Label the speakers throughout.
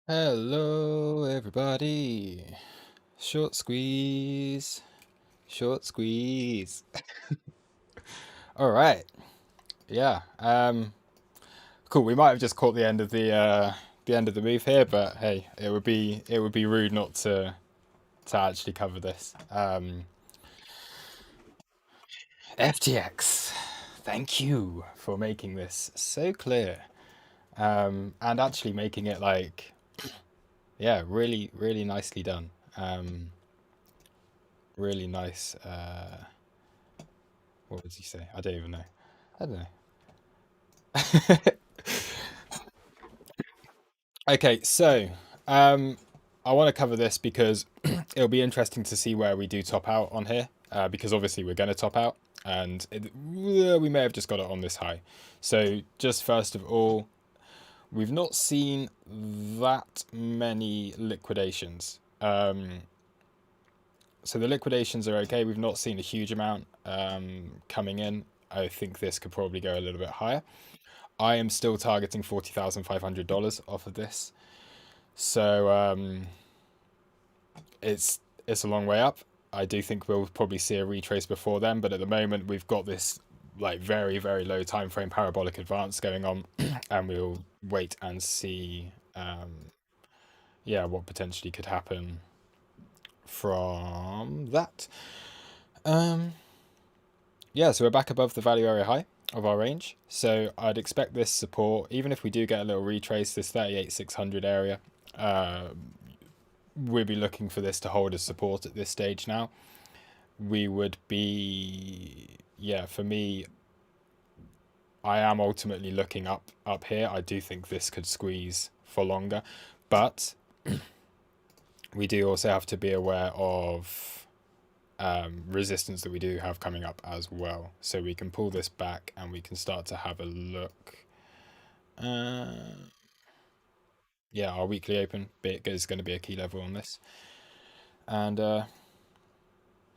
Speaker 1: Hello, everybody. Short squeeze. Short squeeze. All right. Yeah. Cool. We might have just caught the end of the move here, but hey, it would be rude not to actually cover this. FTX. Thank you for making this so clear. And actually making it like, yeah, really, really nicely done. Really nice. What does he say? I don't even know. I don't know. Okay, so um, I want to cover this because it'll be interesting to see where we do top out on here. Because obviously we're going to top out, and we may have just got it on this high. So just first of all, we've not seen that many liquidations. So the liquidations are okay. We've not seen a huge amount coming in. I think this could probably go a little bit higher. I am still targeting $40,500 off of this. So it's a long way up. I do think we'll probably see a retrace before then, but at the moment we've got this like very very low time frame parabolic advance going on, and we'll wait and see. Yeah, what potentially could happen from that. Um, yeah, so we're back above the value area high of our range. So I'd expect this support, even if we do get a little retrace, this 38,600 area. Uh, we'll be looking for this to hold as support at this stage now. We would be, yeah, for me, I am ultimately looking up here. I do think this could squeeze for longer, but we do also have to be aware of resistance that we do have coming up as well. So we can pull this back and we can start to have a look. Uh, yeah, our weekly open bit is going to be a key level on this, and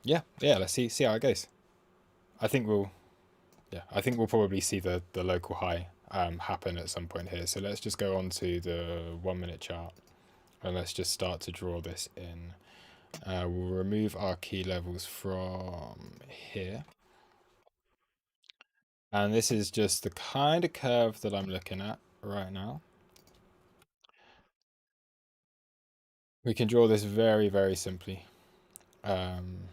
Speaker 1: yeah, let's see how it goes. I think we'll I think we'll probably see the local high happen at some point here. So let's just go on to the 1 minute chart and let's just start to draw this in. We'll remove our key levels from here. And this is just the kind of curve that I'm looking at right now. We can draw this very, very simply. Um,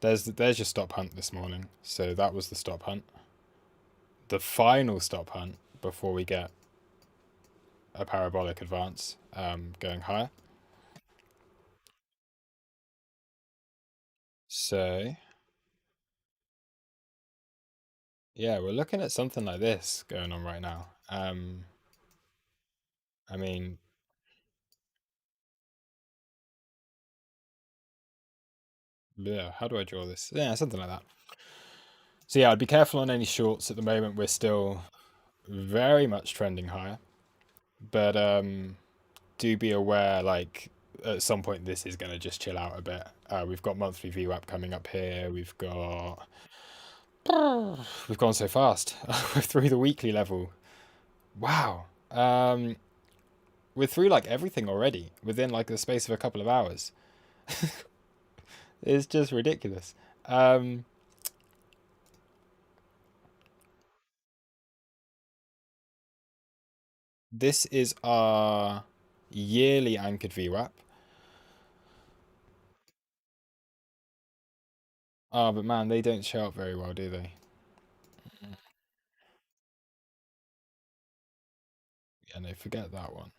Speaker 1: there's your stop hunt this morning. So that was the stop hunt. The final stop hunt before we get a parabolic advance going higher. So yeah, we're looking at something like this going on right now. I mean, yeah, how do I draw this? Yeah, something like that. So yeah, I'd be careful on any shorts at the moment. We're still very much trending higher, but do be aware like at some point this is going to just chill out a bit. We've got monthly VWAP coming up here. We've gone so fast. We're through the weekly level. Wow. We're through like everything already within like the space of a couple of hours. It's just ridiculous. Um, this is our yearly anchored VWAP. Oh, but man, they don't show up very well, do they? Yeah, no, forget that one.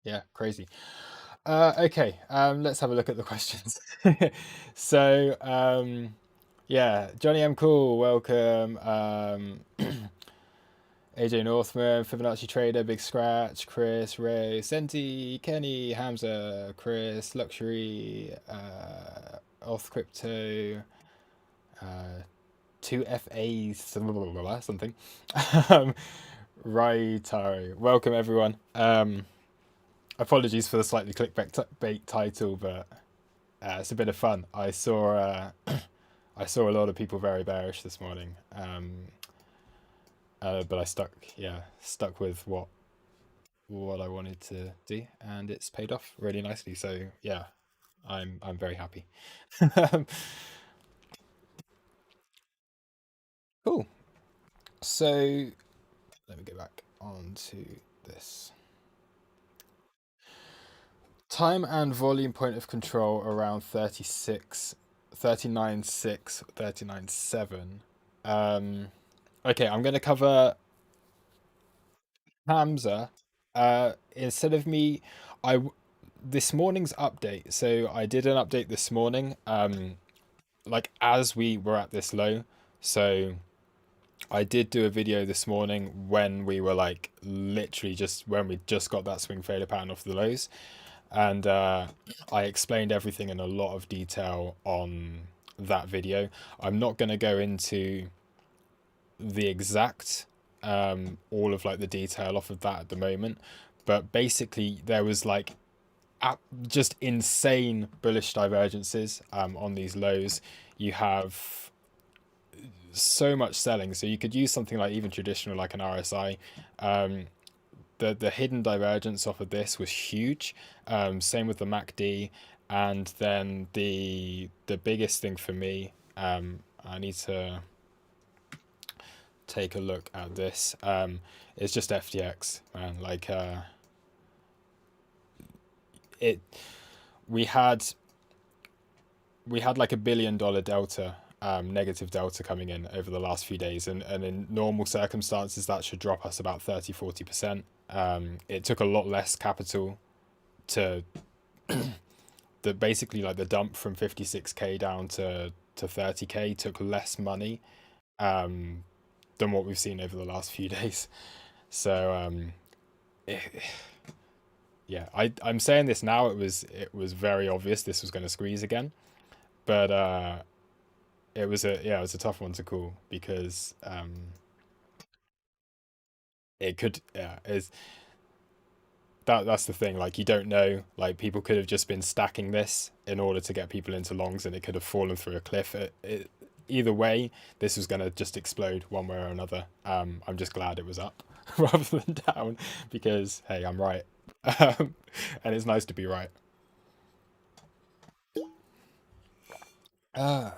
Speaker 1: Yeah, crazy. Okay, let's have a look at the questions. So, yeah, Johnny M. Cool, welcome. AJ Northman, Fibonacci Trader, Big Scratch, Chris, Ray, Senti, Kenny, Hamza, Chris, Luxury, Off Crypto, uh, 2FAs, something. um, Righto. Welcome, everyone. Apologies for the slightly clickbait title, but it's a bit of fun. I saw I saw a lot of people very bearish this morning. but I stuck with what I wanted to do, and it's paid off really nicely. So yeah, I'm very happy. Cool. So let me go back onto this. Time and volume point of control around 36, 39.6, 39.7. Okay, I'm going to cover Hamza. Instead of me, this morning's update. So I did an update this morning, like as we were at this low. So I did do a video this morning when we were like literally just when we just got that swing failure pattern off the lows, and I explained everything in a lot of detail on that video. I'm not going to go into the exact all of like the detail off of that at the moment, but basically there was like just insane bullish divergences on these lows. You have so much selling, so you could use something like even traditional like an RSI. um, the hidden divergence off of this was huge. Same with the MACD, and then the biggest thing for me, I need to take a look at this. It's just FTX, man. Like it, we had like $1 billion delta, negative delta coming in over the last few days, and in normal circumstances that should drop us about 30-40%. It took a lot less capital to the basically like the dump from 56k down to 30k took less money um than what we've seen over the last few days. So it, yeah, I'm saying this now. It was very obvious this was going to squeeze again, but it was a tough one to call because it could, yeah, is that's the thing. Like, you don't know, like people could have just been stacking this in order to get people into longs, and it could have fallen through a cliff. Either way, this was going to just explode one way or another. I'm just glad it was up rather than down, because hey, I'm right. And it's nice to be right. uh,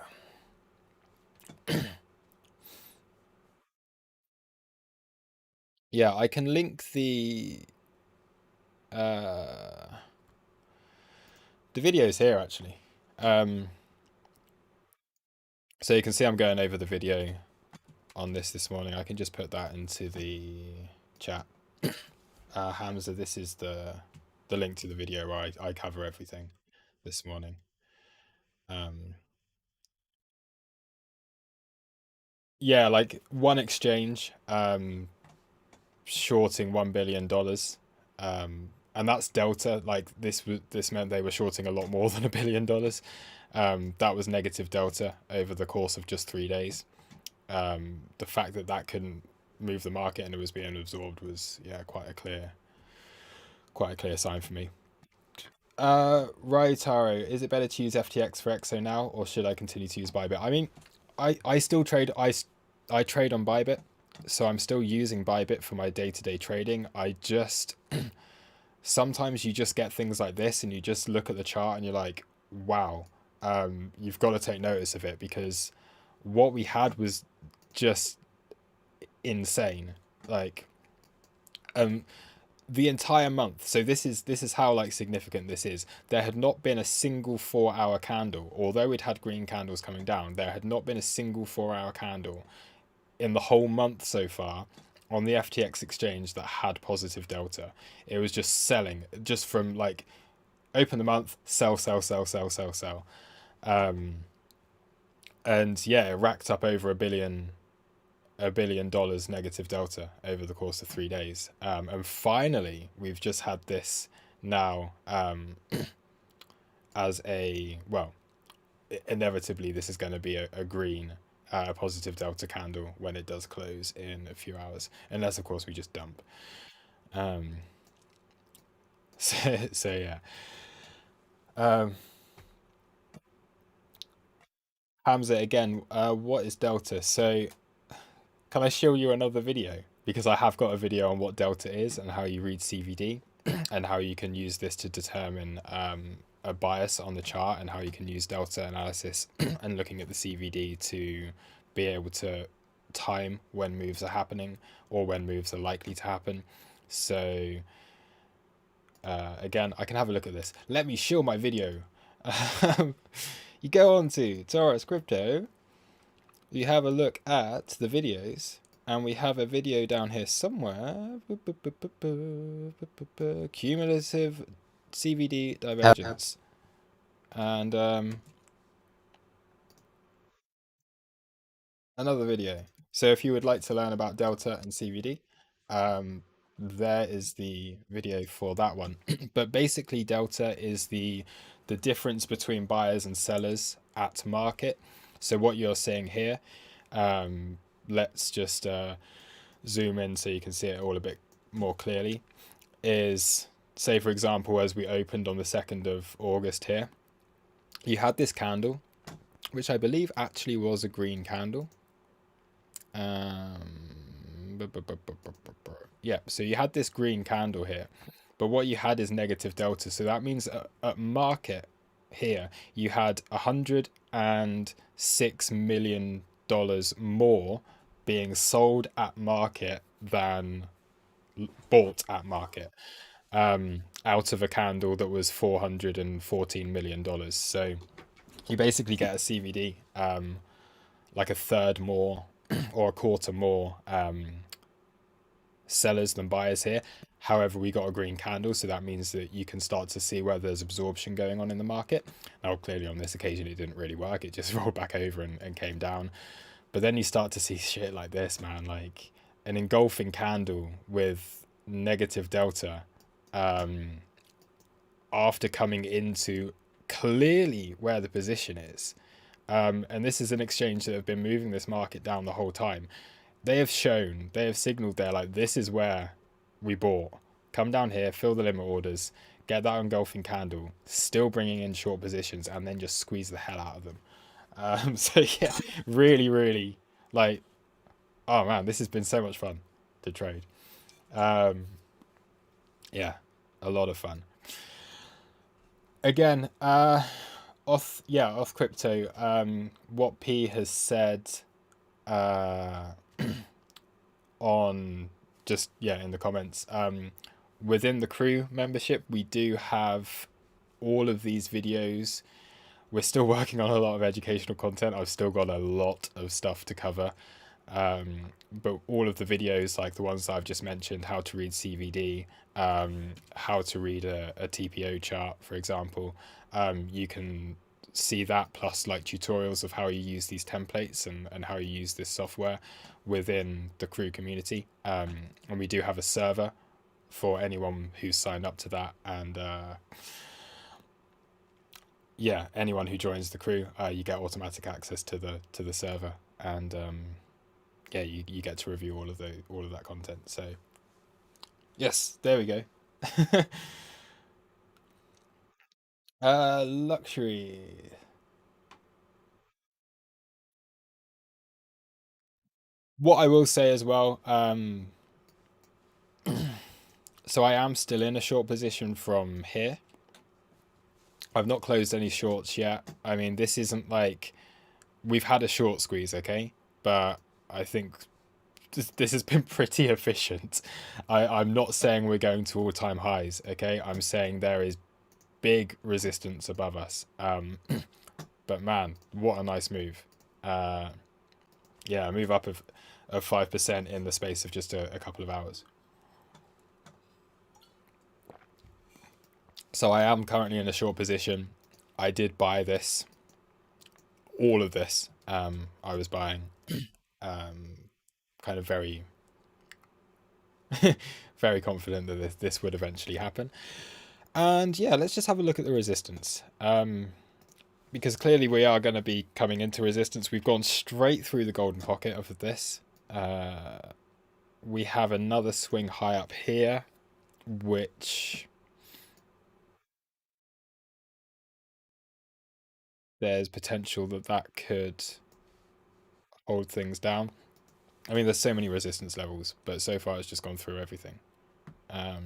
Speaker 1: yeah, I can link uh the videos here actually. um so you can see I'm going over the video on this morning. I can just put that into the chat. Hamza, this is the link to the video where I cover everything this morning. Um, yeah, like one exchange shorting $1 billion, and that's delta. Like this meant they were shorting a lot more than $1 billion. That was negative delta over the course of just 3 days. The fact that that couldn't move the market and it was being absorbed was, yeah, quite a clear sign for me. Right, Taro, is it better to use FTX for XO now, or should I continue to use Bybit? I mean, I still trade. I trade on Bybit, so I'm still using Bybit for my day-to-day trading. I just sometimes you just get things like this, and you just look at the chart and you're like, wow, you've got to take notice of it, because what we had was just insane. Like, um, the entire month. So this is how like significant this is. There had not been a single 4 hour candle, although it had green candles coming down. There had not been a single 4 hour candle in the whole month so far on the FTX exchange that had positive delta. It was just selling, just from like open the month, sell, sell, sell, sell, sell, sell. Um, and yeah, it racked up over $1 billion negative delta over the course of 3 days. And finally, we've just had this now, as a, well, inevitably, this is going to be a green, positive delta candle when it does close in a few hours, unless, of course, we just dump. Um, so yeah. Um, Hamza, again, what is delta? So can I show you another video? Because I have got a video on what delta is and how you read CVD and how you can use this to determine a bias on the chart, and how you can use delta analysis and looking at the CVD to be able to time when moves are happening or when moves are likely to happen. So again, I can have a look at this. Let me show my video. You go on to Toros Crypto, you have a look at the videos, and we have a video down here somewhere. Cumulative CVD divergence. And another video. So if you would like to learn about delta and CVD, there is the video for that one. But basically, delta is the difference between buyers and sellers at market. So what you're seeing here, let's just zoom in so you can see it all a bit more clearly, is, say for example, as we opened on the 2nd of August here, you had this candle, which I believe actually was a green candle. Yeah, so you had this green candle here, but what you had is negative delta. So that means at market here, you had $106 million more being sold at market than bought at market, out of a candle that was $414 million. So you basically get a CVD, like a third more or a quarter more sellers than buyers here. However, we got a green candle, so that means that you can start to see where there's absorption going on in the market. Now, clearly on this occasion, it didn't really work. It just rolled back over and came down. But then you start to see shit like this, man, like an engulfing candle with negative delta, after coming into clearly where the position is. And this is an exchange that have been moving this market down the whole time. They have signaled there, like, this is where we bought. Come down here, fill the limit orders, get that engulfing candle, still bringing in short positions, and then just squeeze the hell out of them. So yeah, really, really, like, oh man, this has been so much fun to trade. Yeah, a lot of fun. Again, off crypto, what P has said on just in the comments, within the crew membership we do have all of these videos. We're still working on a lot of educational content. I've still got a lot of stuff to cover, but all of the videos, like the ones that I've just mentioned, how to read CVD, how to read a TPO chart, for example, you can see that, plus like tutorials of how you use these templates and how you use this software within the crew community. And we do have a server for anyone who's signed up to that, and anyone who joins the crew, you get automatic access to the server, and you get to review all of that content. So yes, there we go. Luxury. What I will say as well, so I am still in a short position from here. I've not closed any shorts yet. I mean, this isn't like we've had a short squeeze, okay? But I think this has been pretty efficient. I'm not saying we're going to all-time highs, okay? I'm saying there is big resistance above us. But man, what a nice move. A move up of 5% in the space of just a couple of hours. So I am currently in a short position. I did buy this, all of this. I was buying, kind of very, very confident that this would eventually happen. And yeah, let's just have a look at the resistance. Because clearly we are going to be coming into resistance. We've gone straight through the golden pocket of this. We have another swing high up here, which there's potential that could hold things down. I mean, there's so many resistance levels, but so far it's just gone through everything. Um,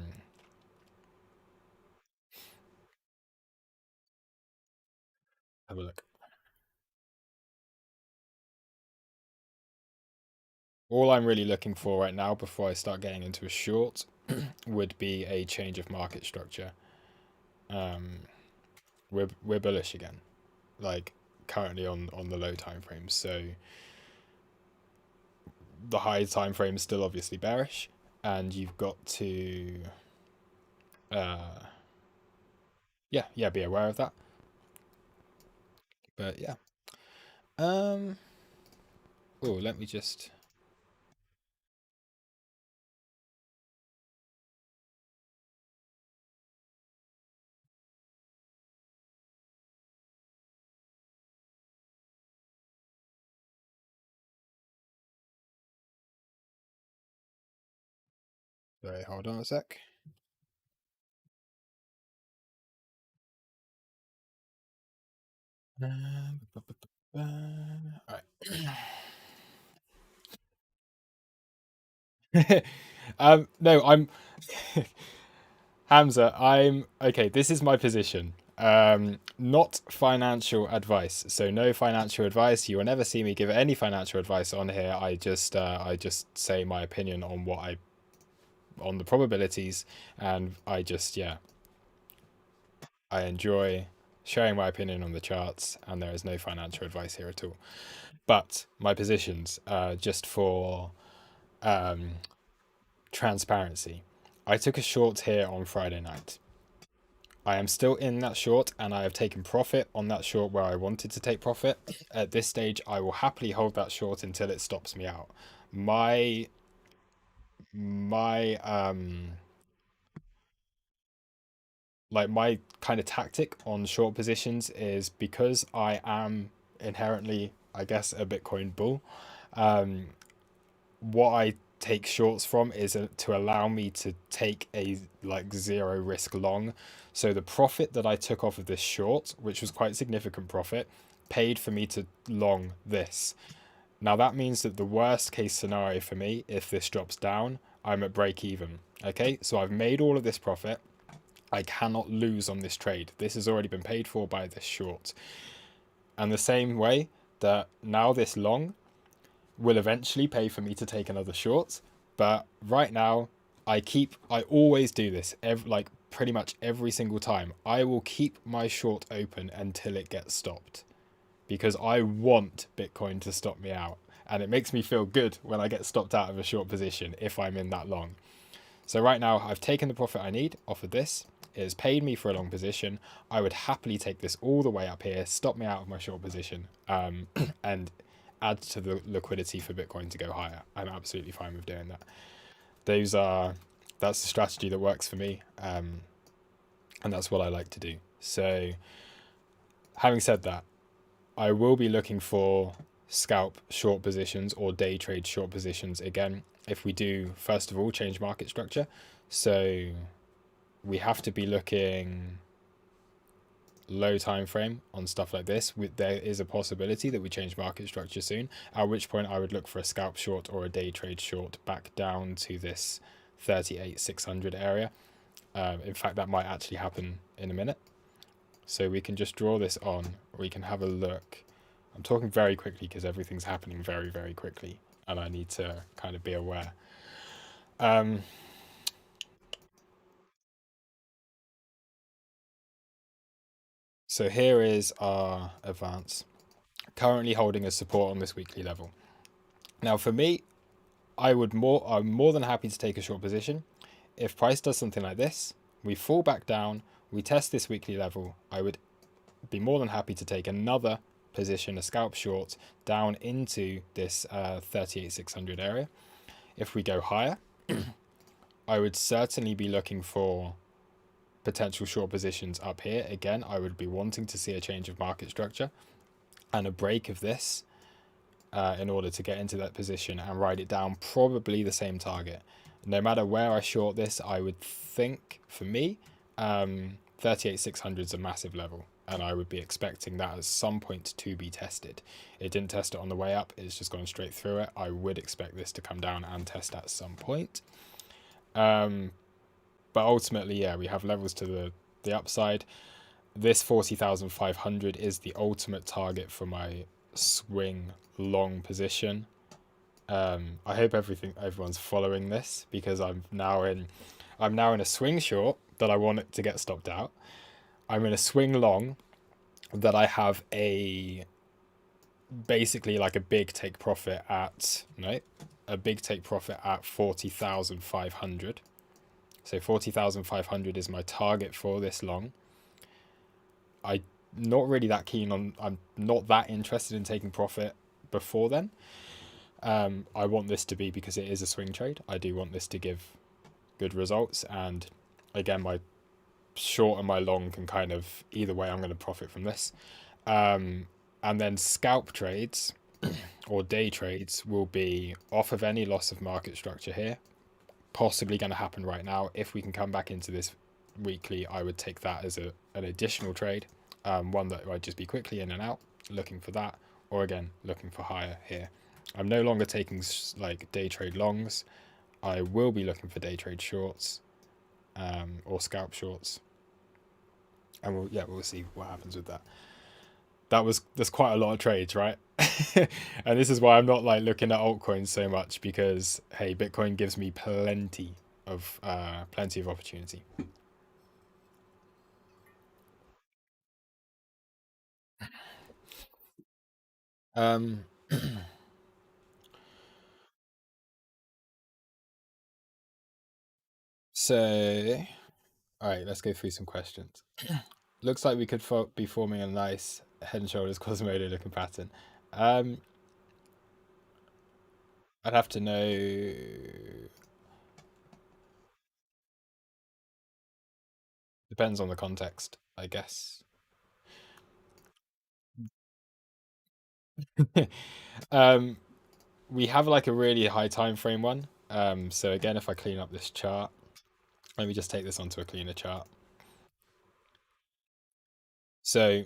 Speaker 1: have a look. All I'm really looking for right now before I start getting into a short would be a change of market structure. Um, we're bullish again, like currently on the low time frames. So the high time frame is still obviously bearish, and you've got to uh, yeah, be aware of that. But yeah, um, oh, let me just. Sorry, hold on a sec. All right. No, I'm Hamza. I'm okay. This is my position. Not financial advice. So no financial advice. You will never see me give any financial advice on here. I just say my opinion on what I on the probabilities, and I enjoy sharing my opinion on the charts, and there is no financial advice here at all. But my positions, just for um, transparency, I took a short here on Friday night. I am still in that short, and I have taken profit on that short where I wanted to take profit. At this stage, I will happily hold that short until it stops me out. My my like my kind of tactic on short positions is, because I am inherently, I guess, a Bitcoin bull. Um, what I take shorts from is to allow me to take a like zero risk long. So the profit that I took off of this short, which was quite significant profit, paid for me to long this. Now that means that the worst case scenario for me, if this drops down, I'm at break even. Okay, so I've made all of this profit. I cannot lose on this trade. This has already been paid for by this short. And the same way that now this long will eventually pay for me to take another short. But right now, I always do this, like pretty much every single time. I will keep my short open until it gets stopped, because I want Bitcoin to stop me out. And it makes me feel good when I get stopped out of a short position if I'm in that long. So right now, I've taken the profit I need off of this. It has paid me for a long position. I would happily take this all the way up here, stop me out of my short position, and add to the liquidity for Bitcoin to go higher. I'm absolutely fine with doing that. Those are That's the strategy that works for me, and that's what I like to do. So, having said that, I will be looking for scalp short positions or day trade short positions again if we do first of all change market structure. So we have to be looking low time frame on stuff like this. There is a possibility that we change market structure soon, at which point I would look for a scalp short or a day trade short back down to this 38,600 area. In fact, that might actually happen in a minute. So we can just draw this on, or we can have a look. I'm talking very quickly because everything's happening very, very quickly, and I need to kind of be aware. Um, so here is our advance, currently holding a support on this weekly level. Now, for me, I'm more than happy to take a short position. If price does something like this, we fall back down, we test this weekly level, I would be more than happy to take another position, a scalp short, down into this 38,600 area. If we go higher, I would certainly be looking for potential short positions up here. Again, I would be wanting to see a change of market structure and a break of this in order to get into that position and ride it down, probably the same target. No matter where I short this, I would think, for me, 38,600 is a massive level. and I would be expecting that at some point to be tested. It didn't test it on the way up, it's just gone straight through it. I would expect this to come down and test at some point. But ultimately, yeah, we have levels to the upside. This 40,500 is the ultimate target for my swing long position. I hope everyone's following this, because I'm now in a swing short that I want it to get stopped out. I'm in a swing long that I have a basically like a big take profit at no, a big take profit at 40,500. So 40,500 is my target for this long. I'm not really that keen on. I'm not that interested in taking profit before then. I want this to be, because it is a swing trade, I do want this to give good results. And again, my short and my long can kind of either way. I'm going to profit from this. And then scalp trades or day trades will be off of any loss of market structure here. Possibly going to happen right now. If we can come back into this weekly, I would take that as an additional trade. One that I'd just be quickly in and out, looking for that, or again, looking for higher here. I'm no longer taking like day trade longs. I will be looking for day trade shorts, or scalp shorts, and we'll see what happens with that. There's quite a lot of trades, right? And this is why I'm not like looking at altcoins so much, because hey, Bitcoin gives me plenty of opportunity. Um, so all right, let's go through some questions. Looks like we could be forming a nice head and shoulders Quasimodo looking pattern. Um, I'd have to know. Depends on the context, I guess. um, we have like a really high time frame one. So again, if I clean up this chart, let me just take this onto a cleaner chart. So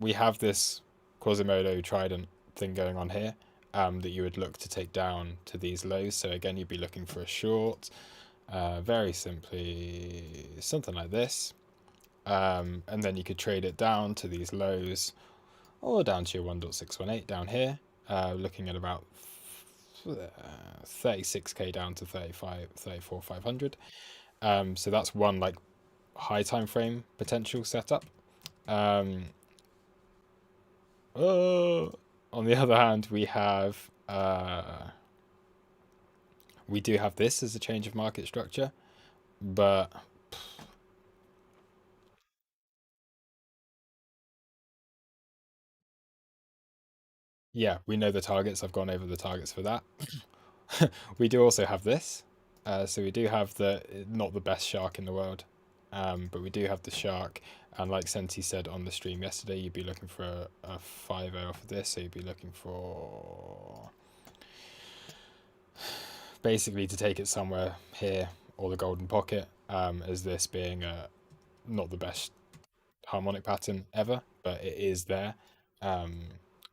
Speaker 1: we have this Quasimodo trident thing going on here, that you would look to take down to these lows. So again, you'd be looking for a short, very simply something like this. And then you could trade it down to these lows, or down to your 1.618 down here, looking at about 36k down to 500. So that's one like high time frame potential setup. On the other hand, we do have this as a change of market structure, but yeah, we know the targets. I've gone over the targets for that. We do also have this. So we do have not the best shark in the world, but we do have the shark. And like Senti said on the stream yesterday, you'd be looking for a 5.0 off of this. So you'd be looking for basically to take it somewhere here, or the golden pocket, as this being not the best harmonic pattern ever, but it is there. Um,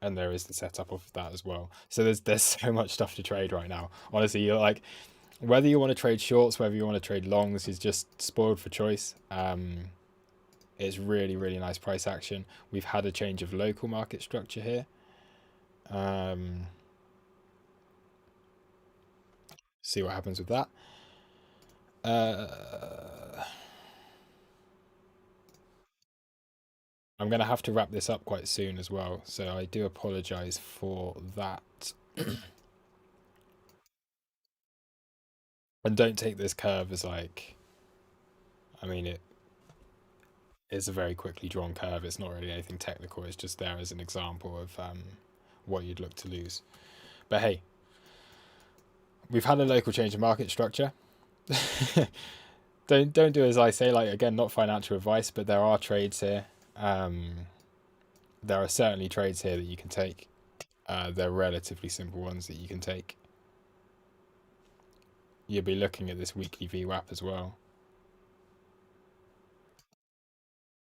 Speaker 1: and there is the setup of that as well. So there's so much stuff to trade right now. Honestly, you're like, whether you want to trade shorts, whether you want to trade longs, is just spoiled for choice. It's really, really nice price action. We've had a change of local market structure here. See what happens with that. I'm going to have to wrap this up quite soon as well, so I do apologize for that. And don't take this curve as like, I mean, it is a very quickly drawn curve. It's not really anything technical. It's just there as an example of what you'd look to lose. But hey, we've had a local change of market structure. Don't do as I say. Like, again, not financial advice, but there are trades here. There are certainly trades here that you can take. They're relatively simple ones that you can take. You'll be looking at this weekly VWAP as well.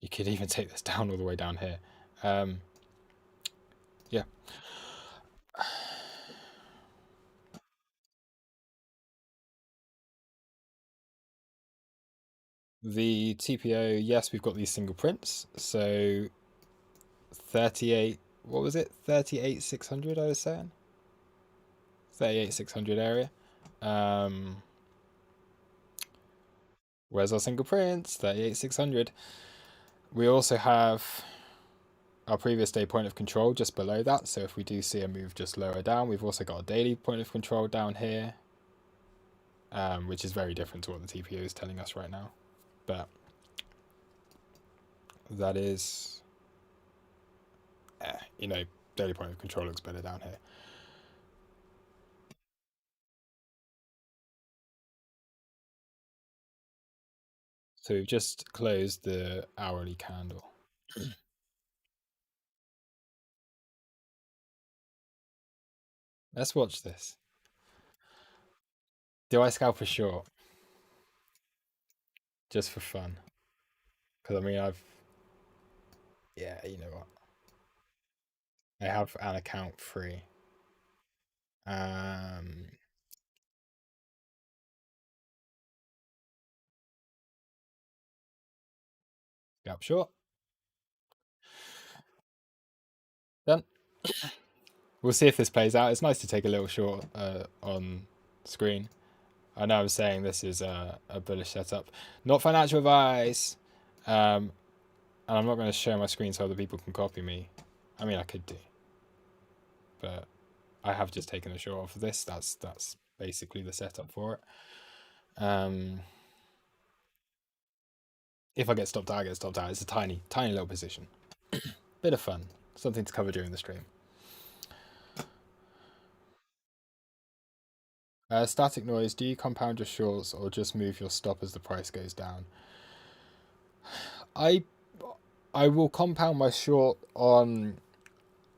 Speaker 1: You could even take this down all the way down here. Um, yeah. The TPO, yes, we've got these single prints. So 38, what was it? 38,600, I was saying? 38,600 area. Um, where's our single prints? 38,600. We also have our previous day point of control just below that. So if we do see a move just lower down, we've also got a daily point of control down here, which is very different to what the TPO is telling us right now. But that is, you know, daily point of control looks better down here. So we've just closed the hourly candle. Let's watch this. Do I scalp a short just for fun? Because I mean, yeah, you know what? I have an account free. Um, Scalp short. Done. We'll see if this plays out. It's nice to take a little short on screen. I know I'm saying this is a bullish setup. Not financial advice. And I'm not going to share my screen so other people can copy me. I mean, I could do, but I have just taken a short off of this. That's basically the setup for it. If I get stopped out, I get stopped out. It's a tiny, tiny little position. Bit of fun. Something to cover during the stream. Static noise. Do you compound your shorts or just move your stop as the price goes down? I I will compound my short on.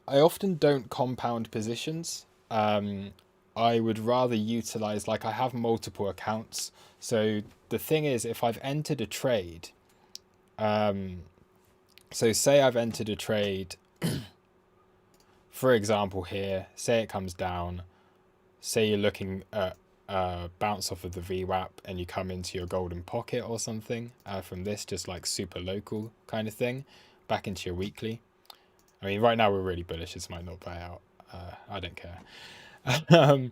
Speaker 1: I often don't compound positions. I would rather utilize, like, I have multiple accounts. So the thing is, if I've entered a trade, um, so say I've entered a trade, for example, here, say it comes down, say you're looking at bounce off of the VWAP and you come into your golden pocket or something from this, just like super local kind of thing, back into your weekly. I mean, right now we're really bullish. This might not play out. I don't care. um,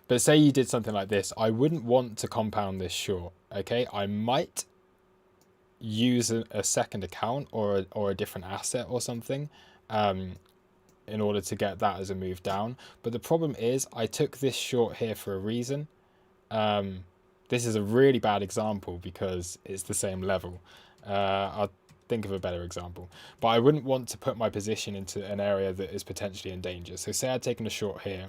Speaker 1: but say you did something like this, I wouldn't want to compound this short. Okay, I might use a second account or a different asset or something in order to get that as a move down. But the problem is I took this short here for a reason. This is a really bad example because it's the same level. I'll think of a better example. But I wouldn't want to put my position into an area that is potentially in danger. So say I'd taken a short here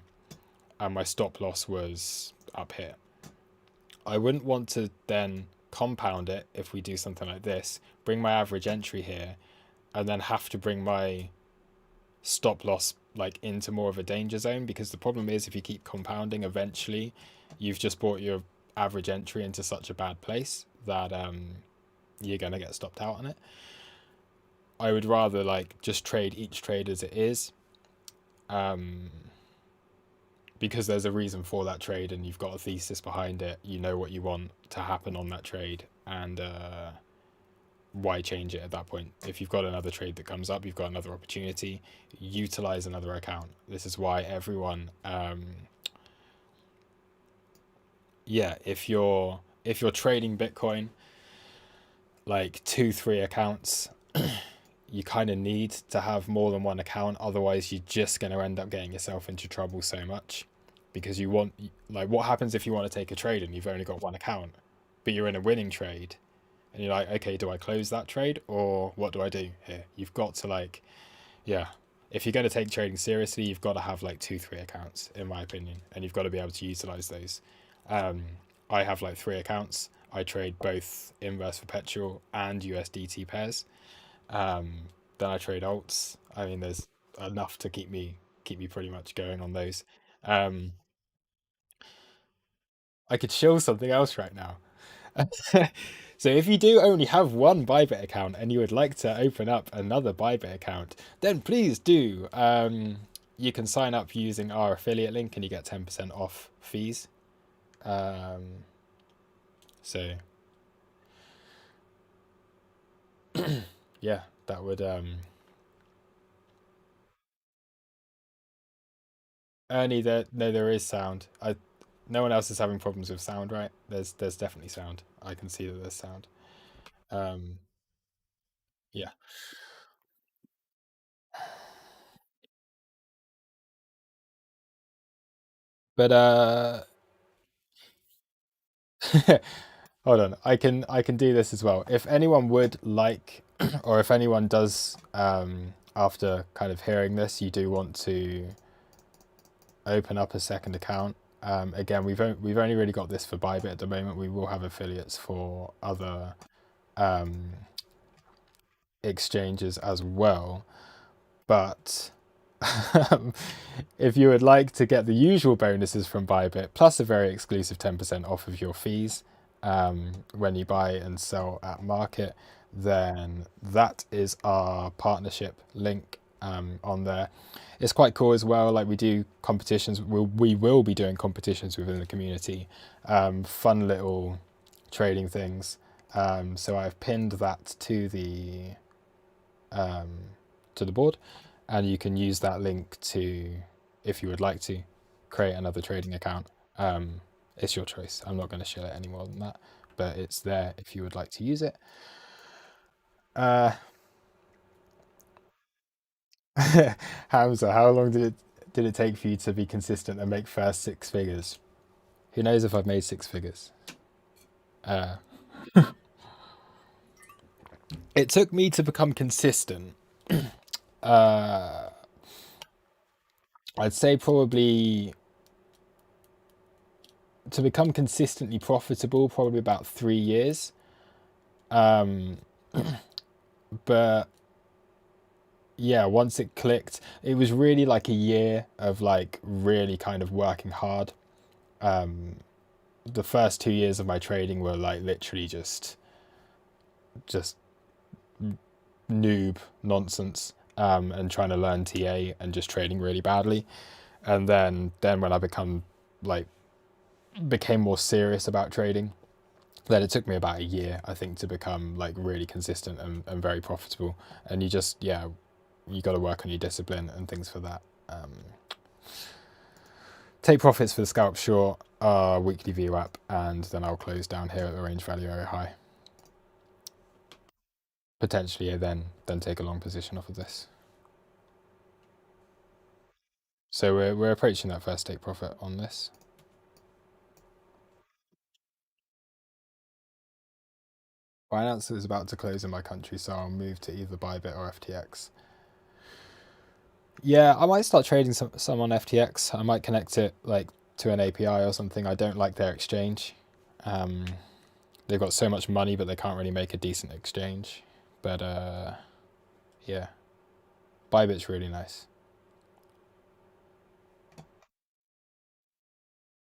Speaker 1: and my stop loss was up here. I wouldn't want to then compound it if we do something like this, bring my average entry here, and then have to bring my stop loss like into more of a danger zone, because the problem is if you keep compounding, eventually you've just brought your average entry into such a bad place that you're going to get stopped out on it. I would rather like just trade each trade as it is, because there's a reason for that trade and you've got a thesis behind it. You know what you want to happen on that trade, and why change it at that point? If you've got another trade that comes up, you've got another opportunity, utilize another account. This is why everyone, yeah, if you're trading Bitcoin, like 2, 3 accounts, you kind of need to have more than one account. Otherwise, you're just going to end up getting yourself into trouble so much, because you want, like, what happens if you want to take a trade and you've only got one account, but you're in a winning trade? And you're like, okay, do I close that trade or what do I do here? You've got to, like, yeah, if you're going to take trading seriously, you've got to have like 2, 3 accounts, in my opinion, and you've got to be able to utilize those. Um, I have like 3 accounts. I trade both inverse perpetual and USDT pairs. Then I trade alts. I mean, there's enough to keep me pretty much going on those. Um, I could show something else right now. So if you do only have one Bybit account and you would like to open up another Bybit account, then please do. You can sign up using our affiliate link and you get 10% off fees. Um, so yeah, that would Ernie, there is sound. No one else is having problems with sound, right? There's definitely sound. I can see that there's sound. Um, yeah, but hold on. I can do this as well. If anyone would like, or if anyone does, after kind of hearing this, you do want to open up a second account. Again, we've only really got this for Bybit at the moment. We will have affiliates for other um, exchanges as well. But if you would like to get the usual bonuses from Bybit plus a very exclusive 10% off of your fees when you buy and sell at market, then that is our partnership link on there. It's quite cool as well. Like we do competitions. We will be doing competitions within the community. Fun little trading things. So I've pinned that um, to the board, and you can use that link to, if you would like to, create another trading account. It's your choice. I'm not going to share it any more than that, but it's there if you would like to use it. Uh, Hamza, how long did it take for you to be consistent and make first six figures? Who knows if I've made six figures? Uh, it took me to become consistent. Uh, I'd say probably to become consistently profitable, probably about 3 years. Um, but yeah, once it clicked, it was really like a year of like really kind of working hard. Um, the first 2 years of my trading were like literally just noob nonsense, and trying to learn TA and just trading really badly. And then when I like became more serious about trading, then it took me about a year, I think, to become like really consistent and very profitable. And you just, yeah, you got to work on your discipline and things for that. Take profits for the scalp short, weekly VWAP, and then I'll close down here at the range value area high. Potentially, yeah, then take a long position off of this. So we're approaching that first take profit on this. Binance is about to close in my country, so I'll move to either Bybit or FTX. Yeah, I might start trading some on FTX. I might connect it like to an API or something. I don't like their exchange. Um, they've got so much money, but they can't really make a decent exchange. But yeah, Bybit's really nice.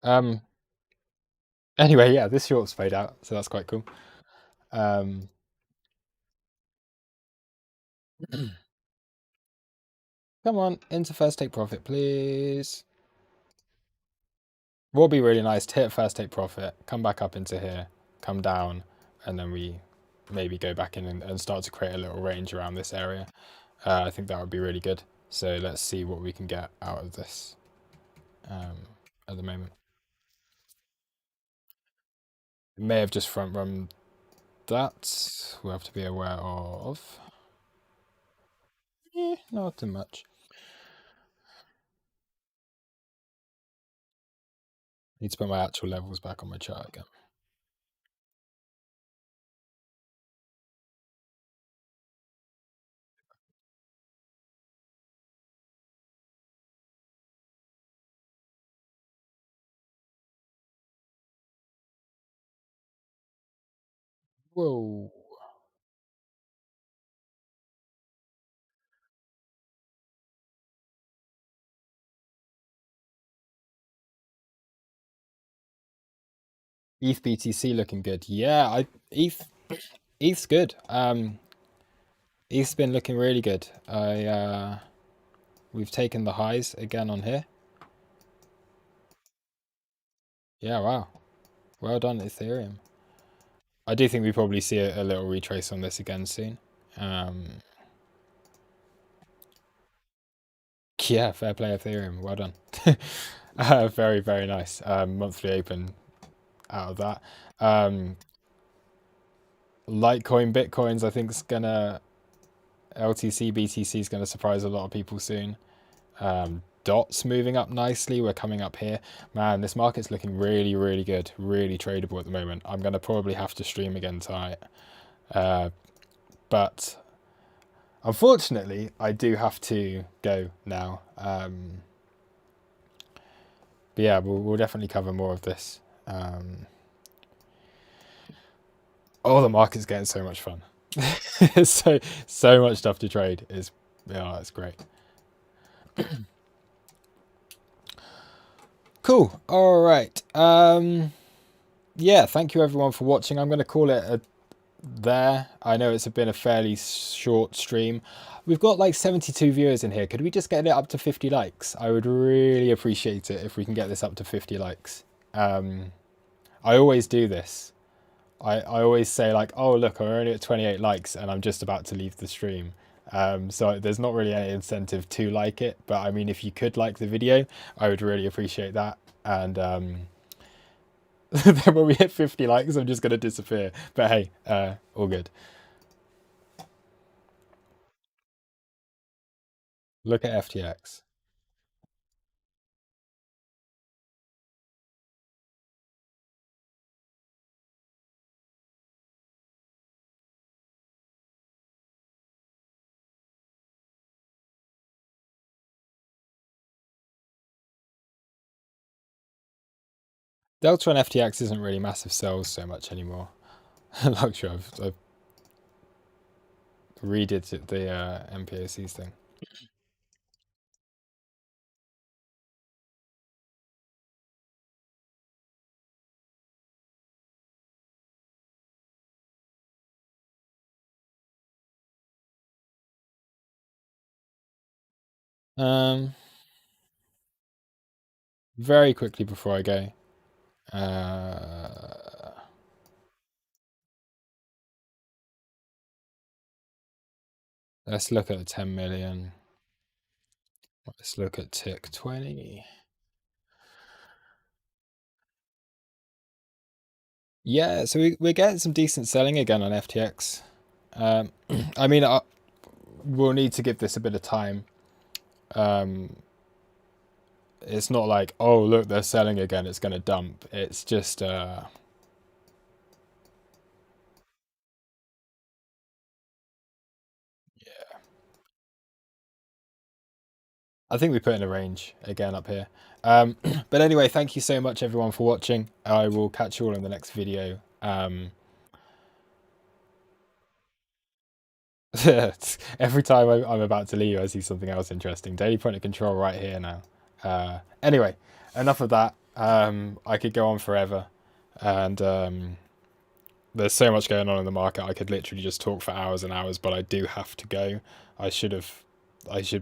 Speaker 1: Um, anyway, yeah, this short's paid out, so that's quite cool. Um, come on, into first take profit, please. Will be really nice to hit first take profit, come back up into here, come down, and then we maybe go back in and start to create a little range around this area. I think that would be really good. So let's see what we can get out of this at the moment. It may have just front run that. We'll have to be aware of. Not too much. Need to put my actual levels back on my chart again. Whoa. ETH BTC looking good. Yeah, ETH ETH's good. ETH's been looking really good. We've taken the highs again on here. Yeah, wow. Well done, Ethereum. I do think we probably see a little retrace on this again soon. Um, yeah, fair play, Ethereum. Well done. Very, very nice. Monthly open out of that. Litecoin, Bitcoins, I think is gonna LTC, BTC is gonna surprise a lot of people soon. Dots moving up nicely. We're coming up here. Man, this market's looking really, really good. Really tradable at the moment. I'm gonna probably have to stream again tonight. But unfortunately, I do have to go now. But yeah, we'll definitely cover more of this. Oh, the market's getting so much fun. so much stuff to trade. It's great. Cool. All right. Yeah, thank you everyone for watching. I'm going to call it there. I know it's been a fairly short stream. We've got like 72 viewers in here. Could we just get it up to 50 likes? I would really appreciate it if we can get this up to 50 likes. I always do this. I always say like, oh look, we're only at 28 likes and I'm just about to leave the stream. So there's not really any incentive to like it, but I mean, if you could like the video, I would really appreciate that. And then when we hit 50 likes, I'm just going to disappear. But hey, all good. Look at FTX. Delta and FTX isn't really massive sells so much anymore. Luxury, I've redid the MPOCs thing. Um, Very quickly before I go. Let's look at 10 million. Let's look at tick 20. Yeah, so we're getting some decent selling again on FTX. I mean, we'll need to give this a bit of time. It's not like, oh, look, they're selling again, it's going to dump. It's just... I think we put in a range again up here. But anyway, thank you so much, everyone, for watching. I will catch you all in the next video. Every time I'm about to leave, I see something else interesting. Daily point of control right here now. Anyway, enough of that. I could go on forever. And there's so much going on in the market. I could literally just talk for hours and hours, but I do have to go. I should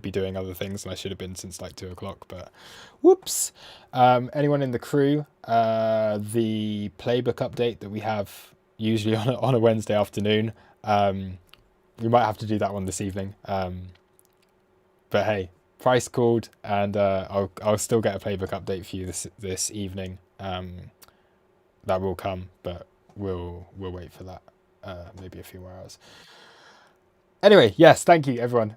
Speaker 1: be doing other things, and I should have been since like 2 o'clock, but whoops. Anyone in the crew, the playbook update that we have usually on a Wednesday afternoon, we might have to do that one this evening. But hey, price called, and I'll still get a playbook update for you this evening. That will come, but we'll wait for that. Maybe a few more hours. Anyway, yes, thank you everyone.